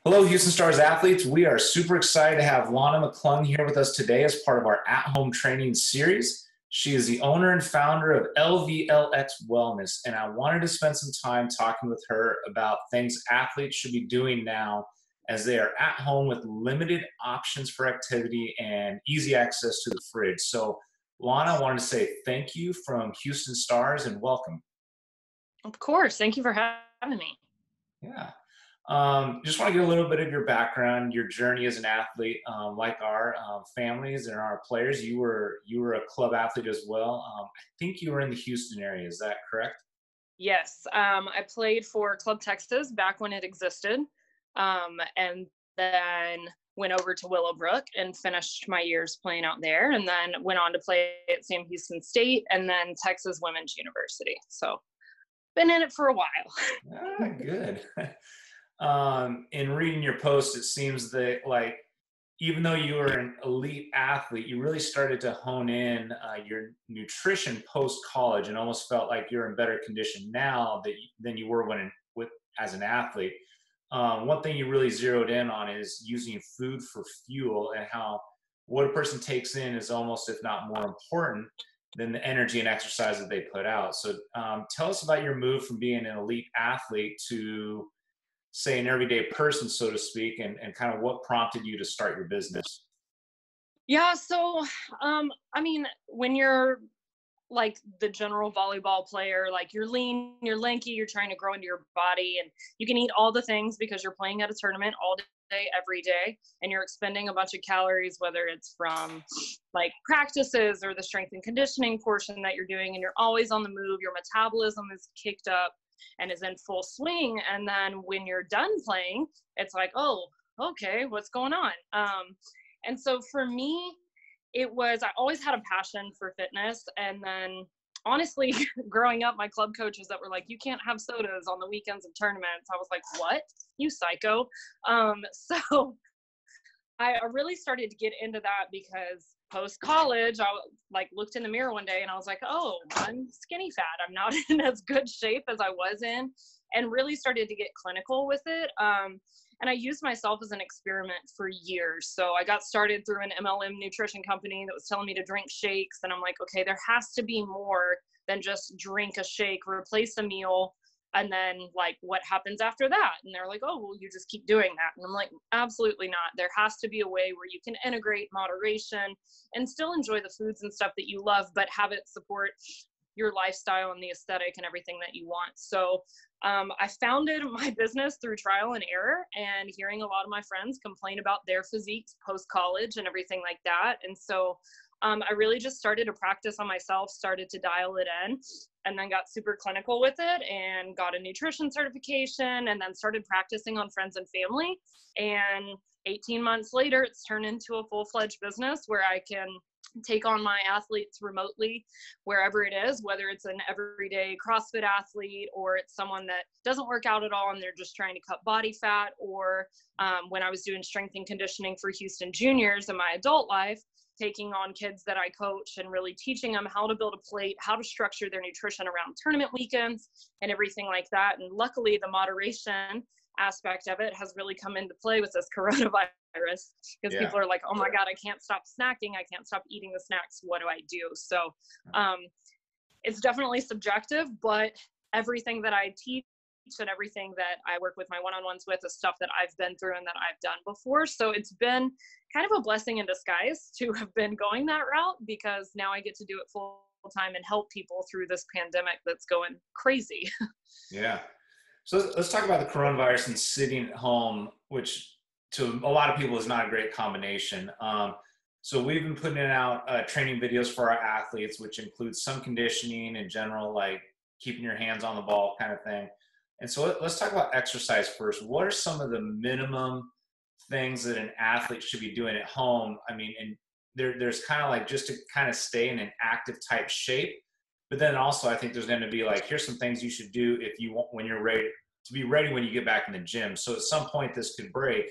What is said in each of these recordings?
Hello, Houston Stars athletes. We are super excited to have Launa McClung here with us today as part of our at-home training series. She is the owner and founder of LVLX Wellness, and I wanted to spend some time talking with her about things athletes should be doing now as they are at home with limited options for activity and easy access to the fridge. So, Launa, I wanted to say thank you from Houston Stars and welcome. Of course. Thank you for having me. Yeah. Just want to get a little bit of your background, your journey as an athlete. Like our families and our players, you were a club athlete as well. I think you were in the Houston area. Is that correct? Yes. I played for Club Texas back when it existed. And then went over to Willowbrook and finished my years playing out there, and then went on to play at Sam Houston State and then Texas Women's University. So been in it for a while. Good. In reading your post, it seems that even though you were an elite athlete, you really started to hone in your nutrition post college, and almost felt like you're in better condition now than you were as an athlete. One thing you really zeroed in on is using food for fuel, and how what a person takes in is almost, if not more important than the energy and exercise that they put out. So tell us about your move from being an elite athlete to, say, an everyday person, so to speak, and kind of what prompted you to start your business. Yeah. So, when you're like the general volleyball player, like you're lean, you're lanky, you're trying to grow into your body, and you can eat all the things because you're playing at a tournament all day, every day, and you're expending a bunch of calories, whether it's from like practices or the strength and conditioning portion that you're doing, and you're always on the move. Your metabolism is kicked up and is in full swing. And then when you're done playing, it's like, oh, okay, what's going on? And so for me, I always had a passion for fitness. And then honestly, growing up, my club coaches that were like, you can't have sodas on the weekends of tournaments. I was like, what? You psycho. So I really started to get into that because post college, I looked in the mirror one day and I was like, oh, I'm skinny fat. I'm not in as good shape as I was in, and really started to get clinical with it. And I used myself as an experiment for years. So I got started through an MLM nutrition company that was telling me to drink shakes. And I'm like, okay, there has to be more than just drink a shake, replace a meal, and then what happens after that? And they're like, oh, well, you just keep doing that. And I'm like, absolutely not. There has to be a way where you can integrate moderation and still enjoy the foods and stuff that you love, but have it support your lifestyle and the aesthetic and everything that you want. So I founded my business through trial and error, and hearing a lot of my friends complain about their physiques post-college and everything like that. And so I really just started to practice on myself, started to dial it in, and then got super clinical with it and got a nutrition certification, and then started practicing on friends and family. And 18 months later, it's turned into a full-fledged business where I can take on my athletes remotely wherever it is, whether it's an everyday CrossFit athlete or it's someone that doesn't work out at all and they're just trying to cut body fat, or when I was doing strength and conditioning for Houston juniors in my adult life, taking on kids that I coach and really teaching them how to build a plate, how to structure their nutrition around tournament weekends and everything like that. And luckily the moderation aspect of it has really come into play with this coronavirus, because people are like, oh my God, I can't stop snacking. I can't stop eating the snacks. What do I do? So it's definitely subjective, but everything that I teach and everything that I work with my one-on-ones with is stuff that I've been through and that I've done before. So it's been kind of a blessing in disguise to have been going that route, because now I get to do it full time and help people through this pandemic that's going crazy. Yeah. So let's talk about the coronavirus and sitting at home, which to a lot of people is not a great combination. So we've been putting out training videos for our athletes, which includes some conditioning in general, like keeping your hands on the ball kind of thing. And so let's talk about exercise first. What are some of the minimum things that an athlete should be doing at home? I mean, and there's kind of just to kind of stay in an active type shape. But then also, I think there's going to be here's some things you should do if you want, when you're ready to be ready when you get back in the gym. So at some point this could break.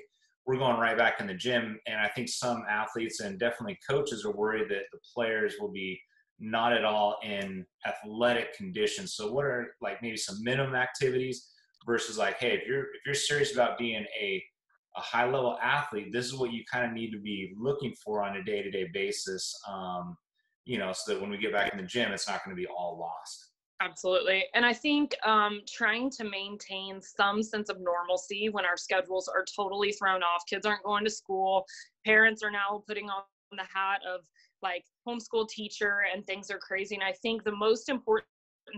We're going right back in the gym. And I think some athletes and definitely coaches are worried that the players will be not at all in athletic condition. So what are maybe some minimum activities versus hey, if you're serious about being a a high level athlete, this is what you kind of need to be looking for on a day-to-day basis, you know, so that when we get back in the gym, it's not going to be all lost. Absolutely. And I think trying to maintain some sense of normalcy when our schedules are totally thrown off, kids aren't going to school, parents are now putting on the hat of like homeschool teacher, and things are crazy. And I think the most important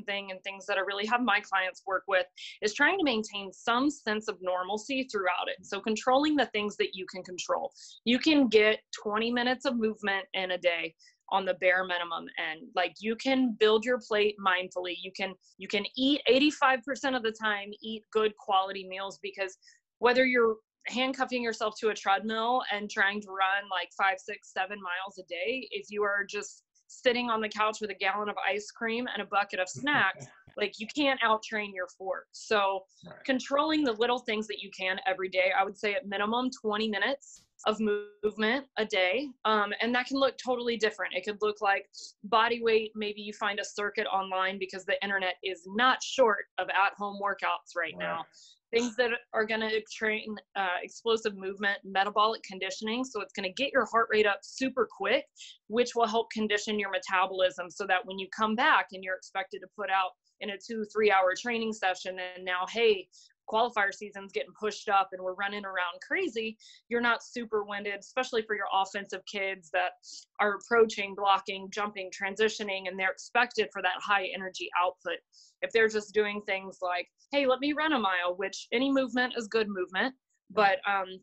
thing, and things that I really have my clients work with, is trying to maintain some sense of normalcy throughout it. So controlling the things that you can control. You can get 20 minutes of movement in a day on the bare minimum, and like you can build your plate mindfully. You can eat 85% of the time, eat good quality meals, because whether you're handcuffing yourself to a treadmill and trying to run like 5, 6, 7 miles a day, if you are just sitting on the couch with a gallon of ice cream and a bucket of snacks, like you can't out train your fork. So controlling the little things that you can every day, I would say at minimum 20 minutes of movement a day. And that can look totally different. It could look like body weight. Maybe you find a circuit online, because the internet is not short of at-home workouts right now. Things that are going to train explosive movement, metabolic conditioning. So it's going to get your heart rate up super quick, which will help condition your metabolism, so that when you come back and you're expected to put out in a 2-3 hour training session, and now, hey, qualifier season's getting pushed up and we're running around crazy, you're not super winded, especially for your offensive kids that are approaching, blocking, jumping, transitioning, and they're expected for that high energy output. If they're just doing things like, hey, let me run a mile, which any movement is good movement, but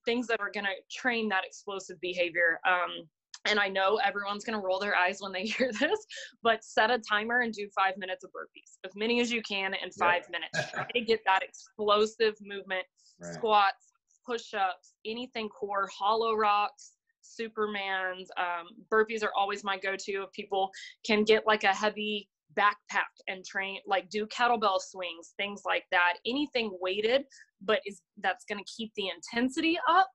things that are going to train that explosive behavior. And I know everyone's going to roll their eyes when they hear this, but set a timer and do 5 minutes of burpees, as many as you can in 5 minutes. Try to get that explosive movement, squats, push-ups, anything core, hollow rocks, Supermans. Burpees are always my go-to. If people can get like a heavy backpack and train, like do kettlebell swings, things like that, anything weighted, but that's going to keep the intensity up,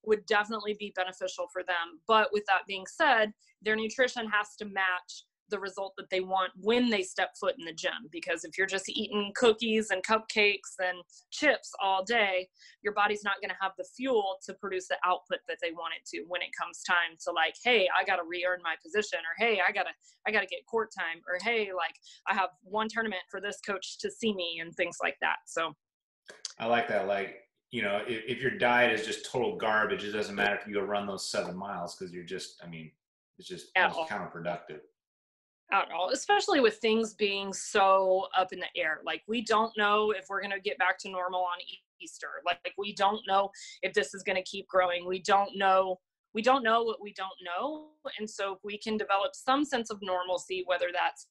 would definitely be beneficial for them. But with that being said, their nutrition has to match the result that they want when they step foot in the gym. Because if you're just eating cookies and cupcakes and chips all day, your body's not going to have the fuel to produce the output that they want it to when it comes time to, like, hey, I got to re-earn my position, or hey, I gotta get court time, or hey, like I have one tournament for this coach to see me, and things like that. So I like that. Like, you know, if your diet is just total garbage, it doesn't matter if you go run those 7 miles, because you're just, I mean, it's just counterproductive. At all, especially with things being so up in the air. Like, we don't know if we're going to get back to normal on Easter. Like we don't know if this is going to keep growing. We don't know what we don't know. And so if we can develop some sense of normalcy, whether that's,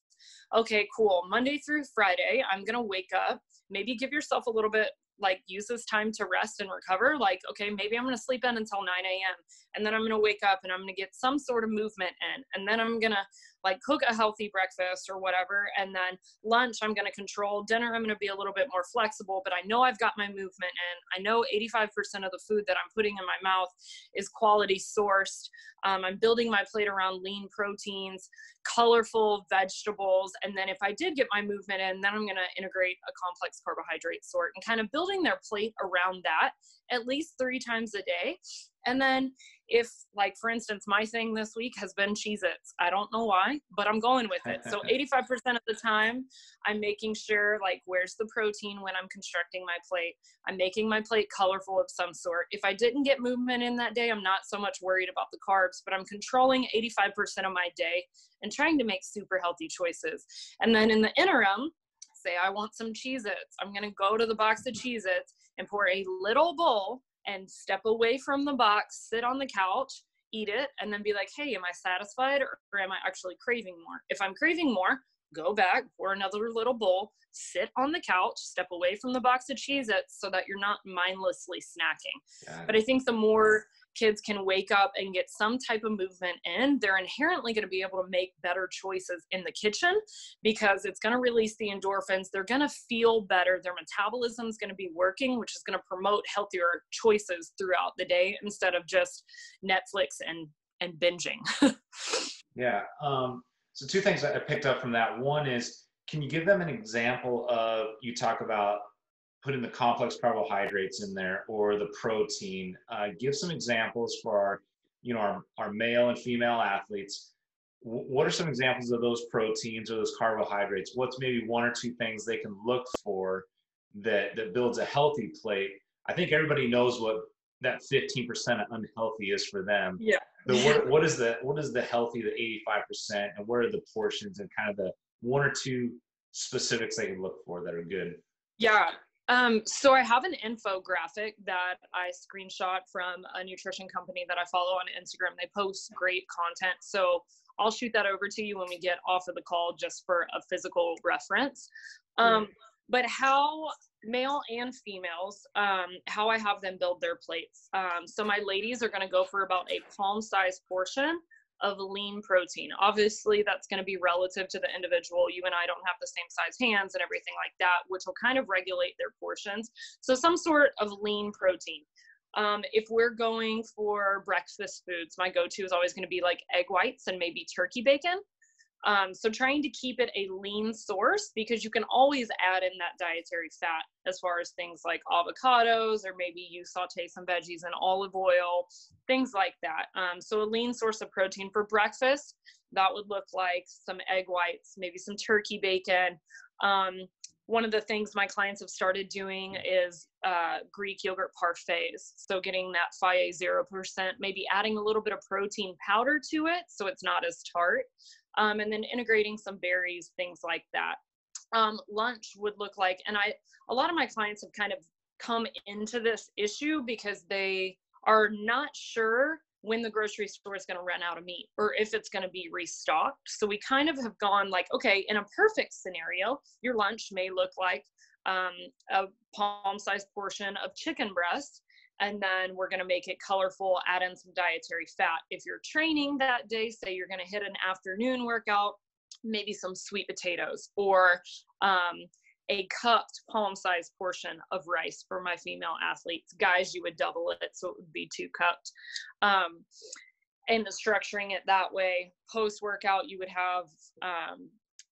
okay, cool, Monday through Friday, I'm going to wake up, maybe give yourself a little bit, like use this time to rest and recover. Like, okay, maybe I'm going to sleep in until 9 a.m. and then I'm going to wake up and I'm going to get some sort of movement in. And then I'm going to like cook a healthy breakfast or whatever. And then lunch, I'm going to control. Dinner, I'm going to be a little bit more flexible, but I know I've got my movement in. I know 85% of the food that I'm putting in my mouth is quality sourced. I'm building my plate around lean proteins, colorful vegetables. And then if I did get my movement in, then I'm going to integrate a complex carbohydrate sort, and kind of building their plate around that at least 3 times a day. And then if, like, for instance, my thing this week has been Cheez-Its. I don't know why, but I'm going with it. So 85% of the time, I'm making sure, like, where's the protein when I'm constructing my plate? I'm making my plate colorful of some sort. If I didn't get movement in that day, I'm not so much worried about the carbs, but I'm controlling 85% of my day and trying to make super healthy choices. And then in the interim, say I want some Cheez-Its. I'm going to go to the box of Cheez-Its and pour a little bowl and step away from the box, sit on the couch, eat it, and then be like, hey, am I satisfied, or am I actually craving more? If I'm craving more, go back, pour another little bowl, sit on the couch, step away from the box of Cheez-Its, so that you're not mindlessly snacking. But I think the more kids can wake up and get some type of movement in, they're inherently going to be able to make better choices in the kitchen, because it's going to release the endorphins. They're going to feel better. Their metabolism is going to be working, which is going to promote healthier choices throughout the day instead of just Netflix and binging. Yeah. So 2 things that I picked up from that. One is, can you give them an example of, you talk about putting the complex carbohydrates in there or the protein. Give some examples for our, our male and female athletes. What are some examples of those proteins or those carbohydrates? What's maybe one or two things they can look for that builds a healthy plate? I think everybody knows what that 15% unhealthy is for them. Yeah. But what is the healthy, the 85%, and what are the portions and kind of the one or two specifics they can look for that are good? Yeah. So I have an infographic that I screenshot from a nutrition company that I follow on Instagram. They post great content. So I'll shoot that over to you when we get off of the call, just for a physical reference. But how male and females, how I have them build their plates. So my ladies are going to go for about a palm-sized portion of lean protein. Obviously, that's going to be relative to the individual. You and I don't have the same size hands and everything like that, which will kind of regulate their portions. So some sort of lean protein. If we're going for breakfast foods, my go-to is always going to be like egg whites and maybe turkey bacon. So trying to keep it a lean source, because you can always add in that dietary fat as far as things like avocados, or maybe you saute some veggies in olive oil, things like that. So a lean source of protein for breakfast, that would look like some egg whites, maybe some turkey bacon. One of the things my clients have started doing is Greek yogurt parfaits. So getting that Phae 0%, maybe adding a little bit of protein powder to it so it's not as tart. And then integrating some berries, things like that. Lunch would look like, and a lot of my clients have kind of come into this issue because they are not sure when the grocery store is going to run out of meat or if it's going to be restocked. So we kind of have gone like, okay, in a perfect scenario, your lunch may look like a palm-sized portion of chicken breast, and then we're going to make it colorful, add in some dietary fat. If you're training that day, say you're going to hit an afternoon workout, maybe some sweet potatoes, or a cupped palm-sized portion of rice for my female athletes. Guys, you would double it, so it would be 2 cupped. And structuring it that way. Post-workout, you would have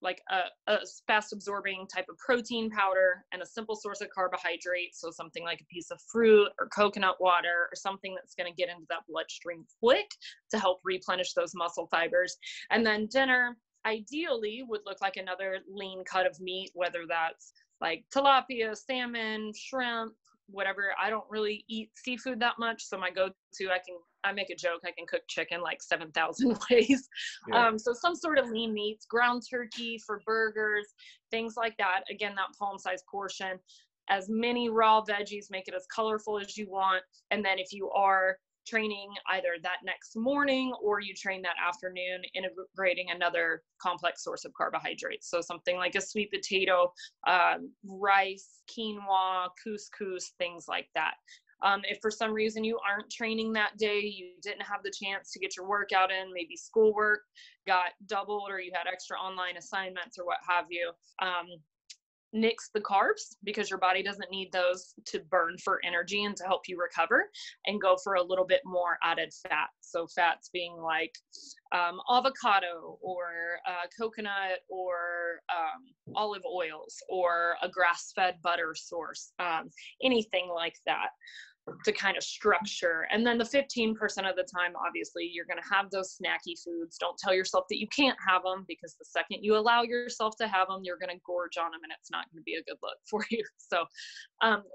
like a fast absorbing type of protein powder and a simple source of carbohydrates. So something like a piece of fruit or coconut water or something that's going to get into that bloodstream quick to help replenish those muscle fibers. And then dinner ideally would look like another lean cut of meat, whether that's like tilapia, salmon, shrimp, whatever. I don't really eat seafood that much. So my go-to, I make a joke, I can cook chicken like 7,000 ways. Yeah. So some sort of lean meats, ground turkey for burgers, things like that. Again, that palm-sized portion. As many raw veggies, make it as colorful as you want. And then if you are training either that next morning or you train that afternoon, integrating another complex source of carbohydrates. So something like a sweet potato, rice, quinoa, couscous, things like that. If for some reason you aren't training that day, you didn't have the chance to get your workout in, maybe schoolwork got doubled or you had extra online assignments or what have you, nix the carbs because your body doesn't need those to burn for energy and to help you recover, and go for a little bit more added fat. So fats being like avocado or coconut or olive oils or a grass-fed butter source, anything like that to kind of structure. And then the 15% of the time, obviously, you're going to have those snacky foods. Don't tell yourself that you can't have them, because the second you allow yourself to have them, you're going to gorge on them and it's not going to be a good look for you. So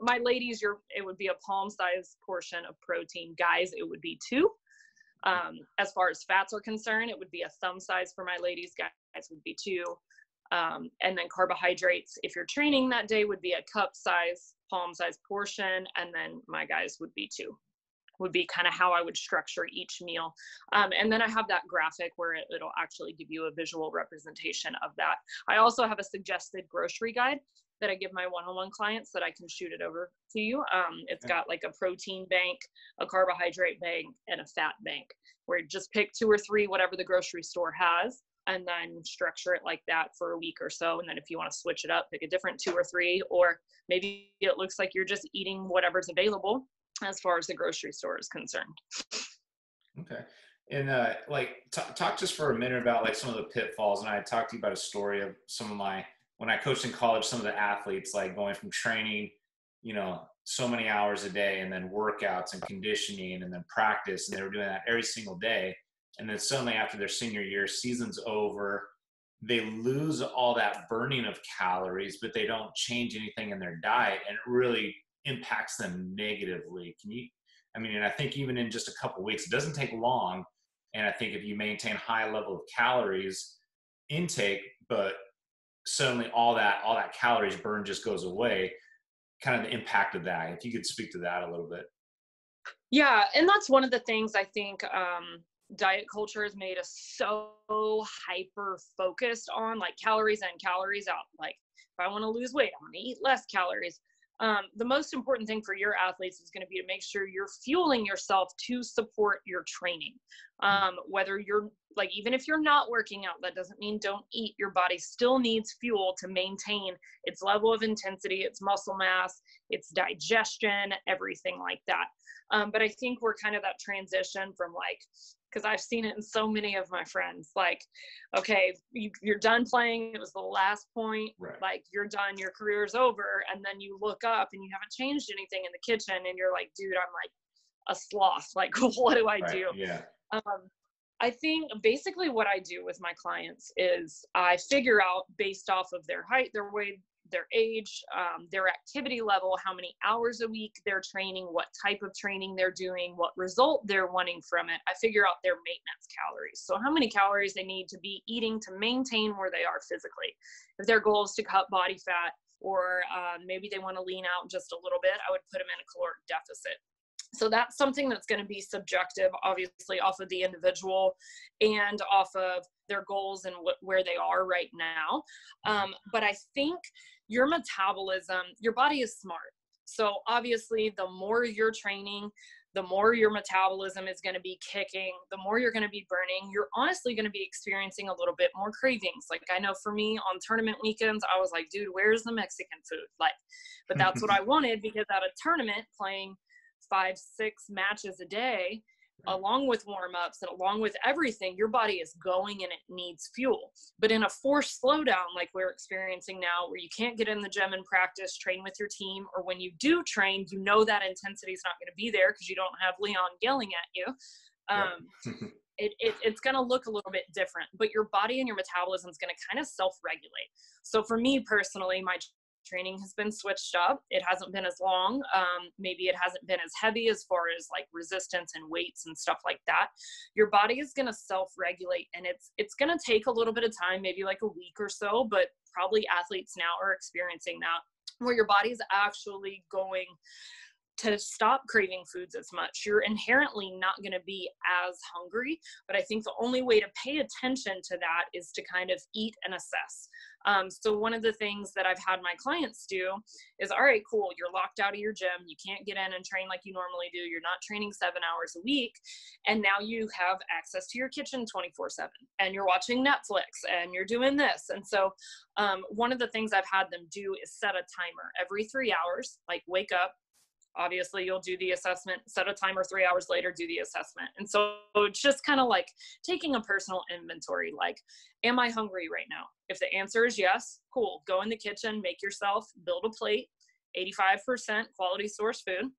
my ladies, it would be a palm-sized portion of protein. Guys, it would be 2. As far as fats are concerned, it would be a thumb size for my ladies. Guys would be 2. And then carbohydrates, if you're training that day, would be a cup size, palm size portion. And then my guys would be 2, would be kind of how I would structure each meal. And then I have that graphic where it'll actually give you a visual representation of that. I also have a suggested grocery guide that I give my one-on-one clients that I can shoot it over to you. It's got like a protein bank, a carbohydrate bank, and a fat bank, where you just pick 2 or 3, whatever the grocery store has, and then structure it like that for a week or so. And then if you want to switch it up, pick a different 2 or 3, or maybe it looks like you're just eating whatever's available as far as the grocery store is concerned. Okay. And talk just for a minute about like some of the pitfalls. And I talked to you about a story of some of when I coached in college, some of the athletes, like going from training so many hours a day, and then workouts and conditioning and then practice. And they were doing that every single day. And then suddenly after their senior year, season's over, they lose all that burning of calories, but they don't change anything in their diet. And it really impacts them negatively. And I think even in just a couple of weeks, it doesn't take long. And I think if you maintain high level of calories intake, but suddenly all that calories burn just goes away, kind of the impact of that. If you could speak to that a little bit. Yeah. And that's one of the things I think, diet culture has made us so hyper focused on, like, calories in, calories out. Like, if I want to lose weight, I'm going to eat less calories. The most important thing for your athletes is going to be to make sure you're fueling yourself to support your training. Whether you're like, even if you're not working out, that doesn't mean don't eat. Your body still needs fuel to maintain its level of intensity, its muscle mass, its digestion, everything like that. But I think we're kind of that transition from, like, because I've seen it in so many of my friends, like, okay, you're done playing. It was the last point. Right. Like, you're done, your career's over. And then you look up and you haven't changed anything in the kitchen. And you're like, dude, I'm like a sloth. Like, what do I do? Yeah. I think basically what I do with my clients is I figure out, based off of their height, their weight, their age, their activity level, how many hours a week they're training, what type of training they're doing, what result they're wanting from it. I figure out their maintenance calories. So how many calories they need to be eating to maintain where they are physically. If their goal is to cut body fat, or maybe they want to lean out just a little bit, I would put them in a caloric deficit. So that's something that's going to be subjective, obviously, off of the individual and off of their goals and where they are right now. But I think your metabolism, your body is smart. So obviously, the more you're training, the more your metabolism is going to be kicking, the more you're going to be burning. You're honestly going to be experiencing a little bit more cravings. Like, I know for me on tournament weekends, I was like, dude, where's the Mexican food? Like, but that's what I wanted, because at a tournament, playing 5-6 matches a day, along with warm-ups and along with everything, your body is going and it needs fuel. But in a forced slowdown like we're experiencing now, where you can't get in the gym and practice, train with your team, or when you do train, you know that intensity is not going to be there because you don't have Leon yelling at you. It's going to look a little bit different, but your body and your metabolism is going to kind of self-regulate. So for me personally, my training has been switched up. It hasn't been as long. Maybe it hasn't been as heavy as far as like resistance and weights and stuff like that. Your body is going to self-regulate, and it's going to take a little bit of time, maybe like a week or so, but probably athletes now are experiencing that, where your body's actually going to stop craving foods as much. You're inherently not going to be as hungry, but I think the only way to pay attention to that is to kind of eat and assess. So one of the things that I've had my clients do is, all right, cool, you're locked out of your gym. You can't get in and train like you normally do. You're not training 7 hours a week. And now you have access to your kitchen 24/7, and you're watching Netflix and you're doing this. And so one of the things I've had them do is set a timer every 3 hours, like wake up. Obviously, you'll do the assessment, set a timer, 3 hours later, do the assessment. And so it's just kind of like taking a personal inventory. Like, am I hungry right now? If the answer is yes, cool. Go in the kitchen, make yourself, build a plate, 85% quality source food,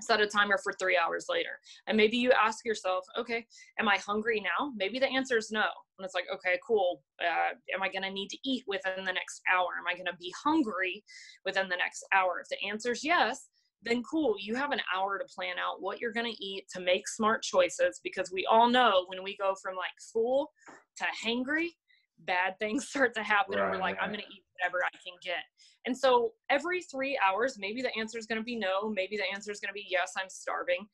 set a timer for 3 hours later. And maybe you ask yourself, okay, am I hungry now? Maybe the answer is no. And it's like, okay, cool. Am I going to need to eat within the next hour? Am I going to be hungry within the next hour? If the answer is yes, then cool, you have an hour to plan out what you're going to eat, to make smart choices, because we all know when we go from like full to hangry, bad things start to happen. Right, and we're like, I'm going to eat whatever I can get. And so every 3 hours, maybe the answer is going to be no, maybe the answer is going to be yes, I'm starving.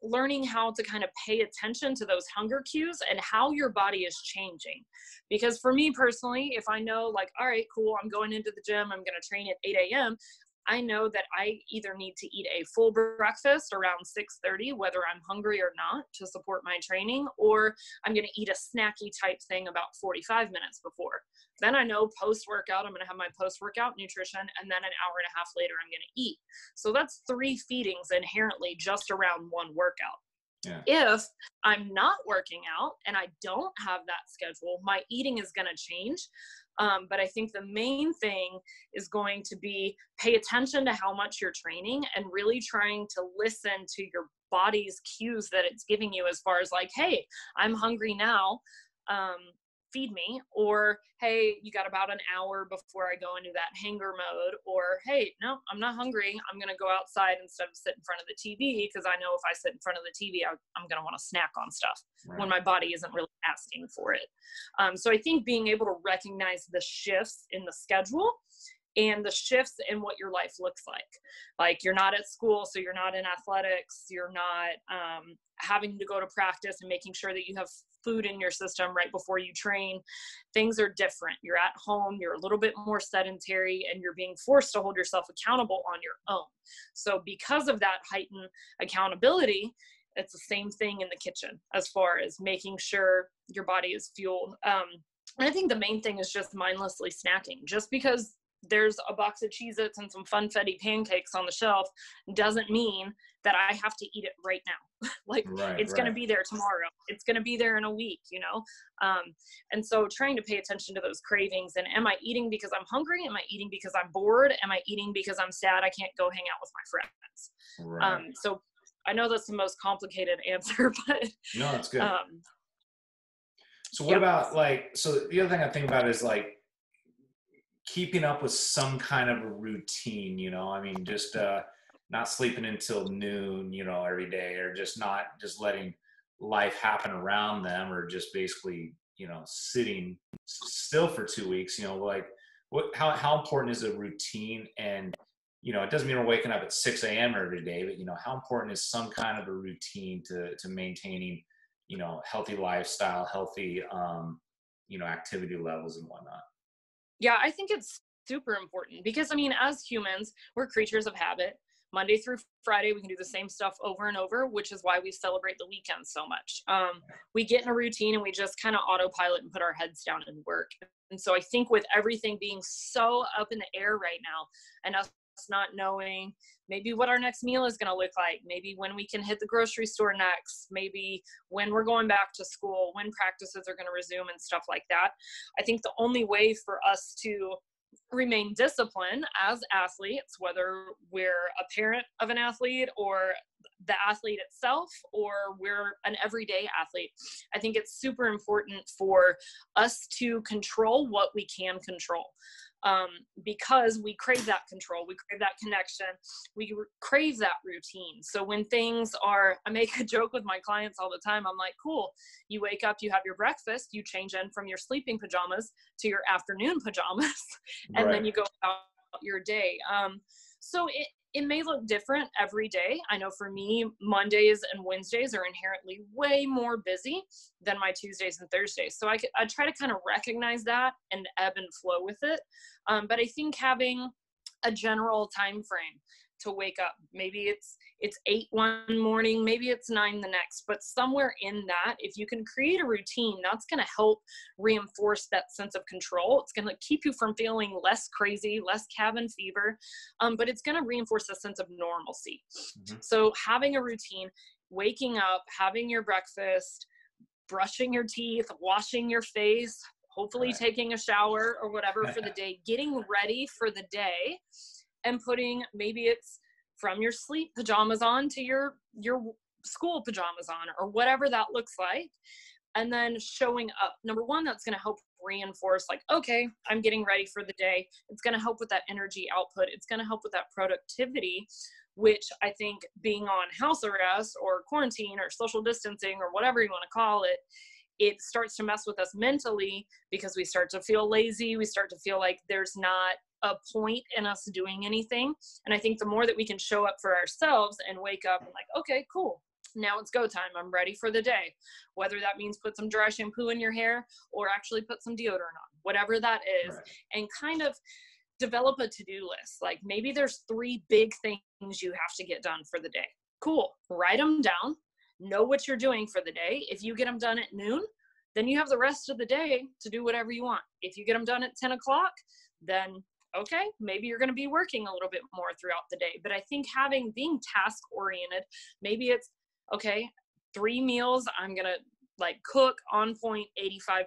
Learning how to kind of pay attention to those hunger cues and how your body is changing. Because for me personally, if I know like, all right, cool, I'm going into the gym, I'm going to train at 8 a.m., I know that I either need to eat a full breakfast around 6:30, whether I'm hungry or not, to support my training, or I'm going to eat a snacky type thing about 45 minutes before. Then I know post-workout, I'm going to have my post-workout nutrition, and then an hour and a half later, I'm going to eat. So that's 3 feedings inherently just around one workout. Yeah. If I'm not working out and I don't have that schedule, my eating is going to change. But I think the main thing is going to be pay attention to how much you're training and really trying to listen to your body's cues that it's giving you, as far as like, hey, I'm hungry now, feed me, or hey, you got about an hour before I go into that hanger mode, or hey, no, I'm not hungry, I'm gonna go outside instead of sit in front of the TV, because I know if I sit in front of the TV, I'm gonna want to snack on stuff when my body isn't really asking for it. So I think being able to recognize the shifts in the schedule and the shifts in what your life looks like you're not at school, so you're not in athletics, you're not having to go to practice and making sure that you have food in your system right before you train. Things are different. You're at home, you're a little bit more sedentary, and you're being forced to hold yourself accountable on your own. So because of that heightened accountability, it's the same thing in the kitchen as far as making sure your body is fueled. And I think the main thing is just mindlessly snacking. Just because there's a box of Cheez-Its and some funfetti pancakes on the shelf doesn't mean that I have to eat it right now. It's going to be there tomorrow. It's going to be there in a week, and so trying to pay attention to those cravings. And am I eating because I'm hungry? Am I eating because I'm bored? Am I eating because I'm sad I can't go hang out with my friends? So I know that's the most complicated answer, but no, that's good. So what about so the other thing I think about is like keeping up with some kind of a routine, just not sleeping until noon, every day, or just letting life happen around them, or just basically, sitting still for 2 weeks, how important is a routine? And, it doesn't mean we're waking up at 6 a.m. every day, but, how important is some kind of a routine to maintaining, healthy lifestyle, healthy, activity levels and whatnot? Yeah, I think it's super important because, as humans, we're creatures of habit. Monday through Friday, we can do the same stuff over and over, which is why we celebrate the weekends so much. We get in a routine and we just kind of autopilot and put our heads down and work. And so I think with everything being so up in the air right now, and us not knowing maybe what our next meal is going to look like, maybe when we can hit the grocery store next, maybe when we're going back to school, when practices are going to resume and stuff like that. I think the only way for us to remain disciplined as athletes, whether we're a parent of an athlete or the athlete itself, or we're an everyday athlete, I think it's super important for us to control what we can control. Because we crave that control, we crave that connection, we crave that routine. So when things are, I make a joke with my clients all the time. I'm like, cool, you wake up, you have your breakfast, you change in from your sleeping pajamas to your afternoon pajamas, and then you go about your day. So it may look different every day. I know for me, Mondays and Wednesdays are inherently way more busy than my Tuesdays and Thursdays. So I try to kind of recognize that and ebb and flow with it. But I think having a general time frame to wake up, maybe it's 8 one morning, maybe it's 9 the next, but somewhere in that, if you can create a routine, that's going to help reinforce that sense of control. It's going to keep you from feeling less crazy, less cabin fever, but it's going to reinforce a sense of normalcy. So having a routine, waking up, having your breakfast, brushing your teeth, washing your face, hopefully taking a shower or whatever for the day, getting ready for the day, and putting, maybe it's from your sleep pajamas on to your school pajamas on, or whatever that looks like. And then showing up. Number one, that's going to help reinforce, like, okay, I'm getting ready for the day. It's going to help with that energy output. It's going to help with that productivity, which I think being on house arrest or quarantine or social distancing or whatever you want to call it, it starts to mess with us mentally, because we start to feel lazy. We start to feel like there's not a point in us doing anything. And I think the more that we can show up for ourselves and wake up and like, okay, cool, now it's go time. I'm ready for the day. Whether that means put some dry shampoo in your hair or actually put some deodorant on, whatever that is, and kind of develop a to-do list. Like maybe there's 3 big things you have to get done for the day. Cool. Write them down. Know what you're doing for the day. If you get them done at noon, then you have the rest of the day to do whatever you want. If you get them done at 10 o'clock, then okay, maybe you're going to be working a little bit more throughout the day. But I think being task oriented, maybe it's, okay, 3 meals, I'm going to like cook on point, 85%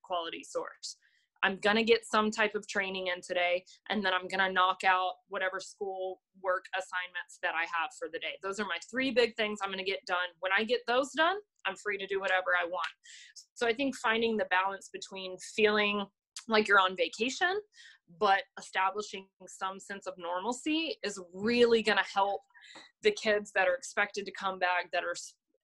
quality source. I'm going to get some type of training in today, and then I'm going to knock out whatever school work assignments that I have for the day. Those are my 3 big things I'm going to get done. When I get those done, I'm free to do whatever I want. So I think finding the balance between feeling like you're on vacation, but establishing some sense of normalcy is really going to help the kids that are expected to come back, that are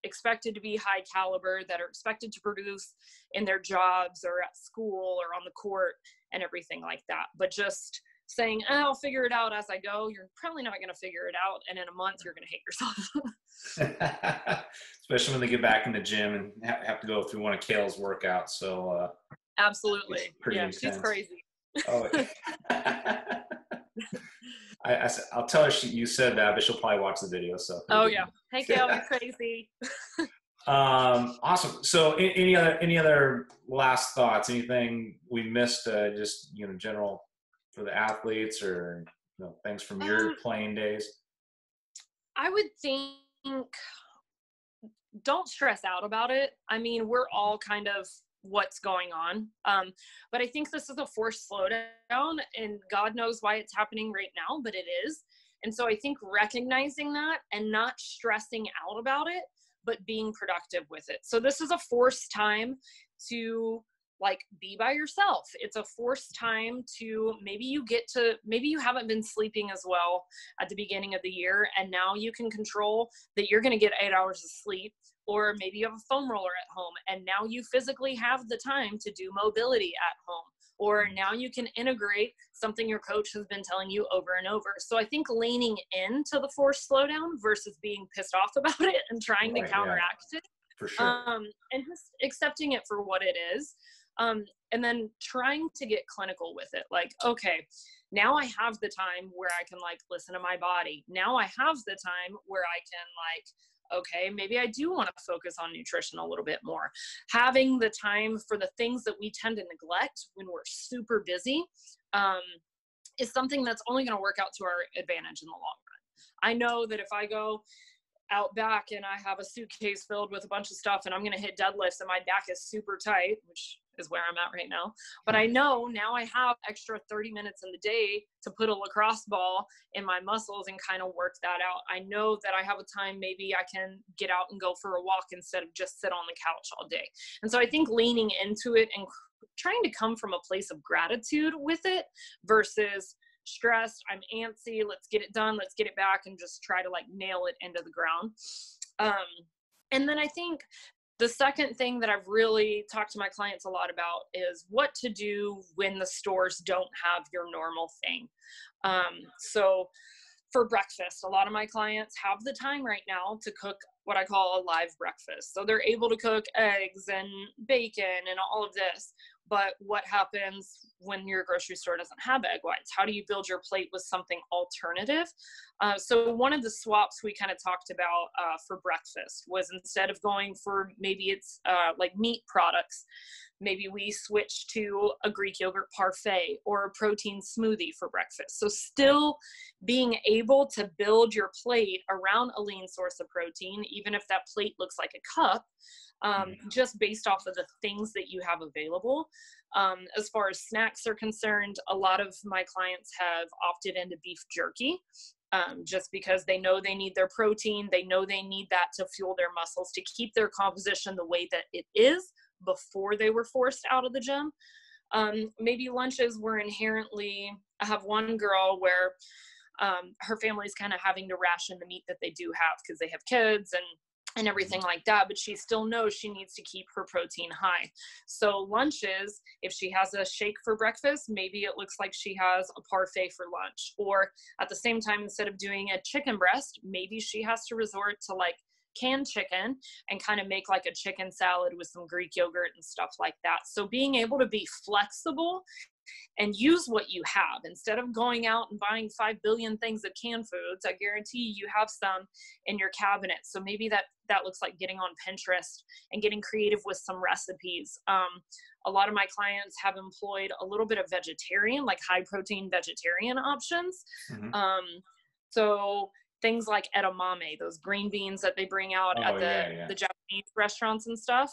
expected to be high caliber, that are expected to produce in their jobs or at school or on the court and everything like that. But just saying, oh, I'll figure it out as I go, you're probably not going to figure it out. And in a month, you're going to hate yourself. Especially when they get back in the gym and have to go through one of Kale's workouts. So absolutely. Yeah, intense. She's crazy. Oh, I'll tell her you said that, but she'll probably watch the video. So. Oh yeah. Hey Kale, you're crazy. Awesome. So any other last thoughts? Anything we missed? Just general for the athletes, or things from your playing days. I would think don't stress out about it. I mean, we're all kind of what's going on. But I think this is a forced slowdown, and God knows why it's happening right now, but it is. And so I think recognizing that and not stressing out about it, but being productive with it. So this is a forced time to be by yourself. It's a forced time to maybe you haven't been sleeping as well at the beginning of the year, and now you can control that you're going to get 8 hours of sleep. Or maybe you have a foam roller at home, and now you physically have the time to do mobility at home. Or now you can integrate something your coach has been telling you over and over. So I think leaning into the forced slowdown versus being pissed off about it and trying to counteract it. For sure. And just accepting it for what it is. And then trying to get clinical with it. Okay, now I have the time where I can listen to my body. Now I have the time where I can okay, maybe I do want to focus on nutrition a little bit more. Having the time for the things that we tend to neglect when we're super busy is something that's only going to work out to our advantage in the long run. I know that if I go out back and I have a suitcase filled with a bunch of stuff and I'm going to hit deadlifts and my back is super tight, which is where I'm at right now. But I know now I have extra 30 minutes in the day to put a lacrosse ball in my muscles and kind of work that out. I know that I have a time maybe I can get out and go for a walk instead of just sit on the couch all day. And so I think leaning into it and trying to come from a place of gratitude with it versus stressed, I'm antsy, let's get it done, let's get it back, and just try to nail it into the ground. And then I think the second thing that I've really talked to my clients a lot about is what to do when the stores don't have your normal thing. So for breakfast, a lot of my clients have the time right now to cook what I call a live breakfast. So they're able to cook eggs and bacon and all of this. But what happens when your grocery store doesn't have egg whites? How do you build your plate with something alternative? So one of the swaps we kind of talked about for breakfast was instead of going for maybe it's meat products, maybe we switch to a Greek yogurt parfait or a protein smoothie for breakfast. So still being able to build your plate around a lean source of protein, even if that plate looks like a cup, just based off of the things that you have available. As far as snacks are concerned, a lot of my clients have opted into beef jerky, just because they know they need their protein. They know they need that to fuel their muscles, to keep their composition the way that it is before they were forced out of the gym. Maybe lunches were inherently, I have one girl where her family's kind of having to ration the meat that they do have because they have kids and everything like that, but she still knows she needs to keep her protein high. So lunches, if she has a shake for breakfast, maybe it looks like she has a parfait for lunch. Or at the same time, instead of doing a chicken breast, maybe she has to resort to canned chicken and kind of make a chicken salad with some Greek yogurt and stuff like that. So being able to be flexible and use what you have instead of going out and buying 5 billion things of canned foods. I guarantee you have some in your cabinet. So maybe that looks like getting on Pinterest and getting creative with some recipes. A lot of my clients have employed a little bit of vegetarian, high protein vegetarian options. So things like edamame, those green beans that they bring out at the Japanese restaurants and stuff.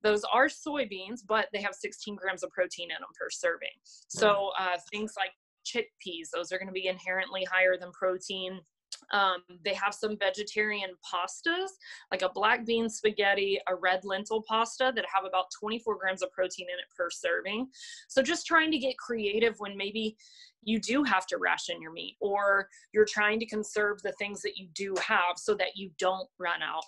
Those are soybeans, but they have 16 grams of protein in them per serving. So things like chickpeas, those are going to be inherently higher than protein. They have some vegetarian pastas, like a black bean spaghetti, a red lentil pasta that have about 24 grams of protein in it per serving. So just trying to get creative when maybe you do have to ration your meat, or you're trying to conserve the things that you do have so that you don't run out.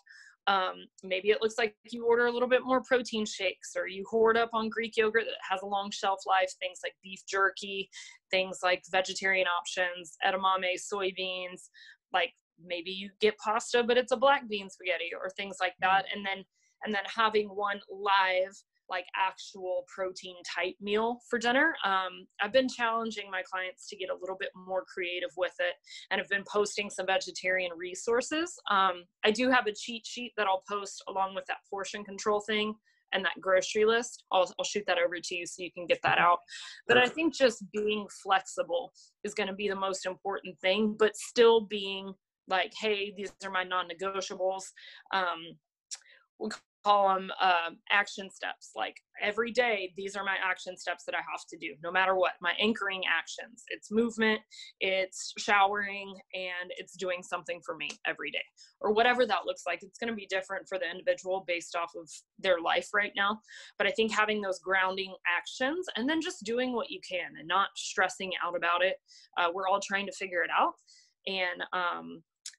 Maybe it looks like you order a little bit more protein shakes, or you hoard up on Greek yogurt that has a long shelf life, things like beef jerky, things like vegetarian options, edamame, soybeans, like maybe you get pasta, but it's a black bean spaghetti or things like that. And then having one live, like actual protein type meal for dinner. I've been challenging my clients to get a little bit more creative with it, and have been posting some vegetarian resources. I do have a cheat sheet that I'll post along with that portion control thing and that grocery list. I'll shoot that over to you so you can get that out. But I think just being flexible is going to be the most important thing, but still being like, hey, these are my non-negotiables. We'll call them action steps. Like every day, these are my action steps that I have to do, no matter what. My anchoring actions. It's movement, it's showering, and it's doing something for me every day, or whatever that looks like. It's going to be different for the individual based off of their life right now. But I think having those grounding actions and then just doing what you can and not stressing out about it. We're all trying to figure it out, and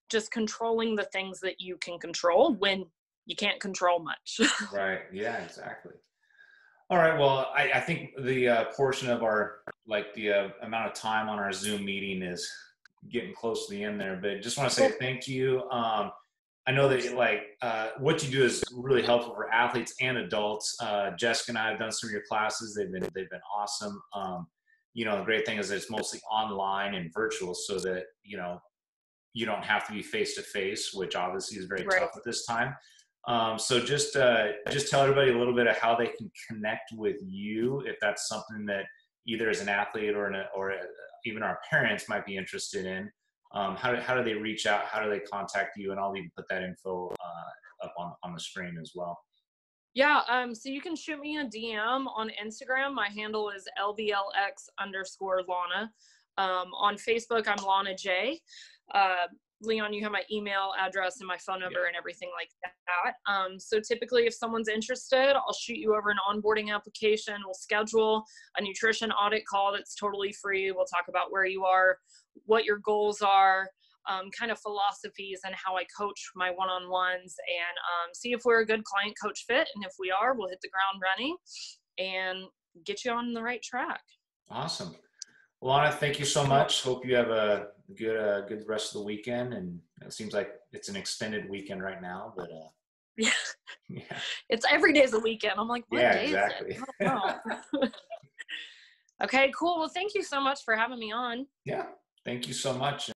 just controlling the things that you can control when you can't control much. Right. Yeah, exactly. All right. Well, I think the portion of our, like the amount of time on our Zoom meeting is getting close to the end there, but just want to say thank you. I know that what you do is really helpful for athletes and adults. Jessica and I have done some of your classes. They've been awesome. The great thing is that it's mostly online and virtual, so that, you don't have to be face to face, which obviously is very tough at this time. So just tell everybody a little bit of how they can connect with you, if that's something that either as an athlete or even our parents might be interested in. How do they reach out? How do they contact you? And I'll even put that info up on the screen as well. Yeah. So you can shoot me a DM on Instagram. My handle is LVLX_Launa. On Facebook, I'm Launa J. Leon, you have my email address and my phone number and everything like that. So typically if someone's interested, I'll shoot you over an onboarding application. We'll schedule a nutrition audit call that's totally free. We'll talk about where you are, what your goals are, kind of philosophies, and how I coach my one-on-ones, and see if we're a good client coach fit. And if we are, we'll hit the ground running and get you on the right track. Awesome. Launa, thank you so much. Hope you have a good rest of the weekend. And it seems like it's an extended weekend right now, but yeah. It's every day's a weekend. I'm like, what day exactly. is it? I don't know. Okay, cool. Well, thank you so much for having me on. Yeah, thank you so much.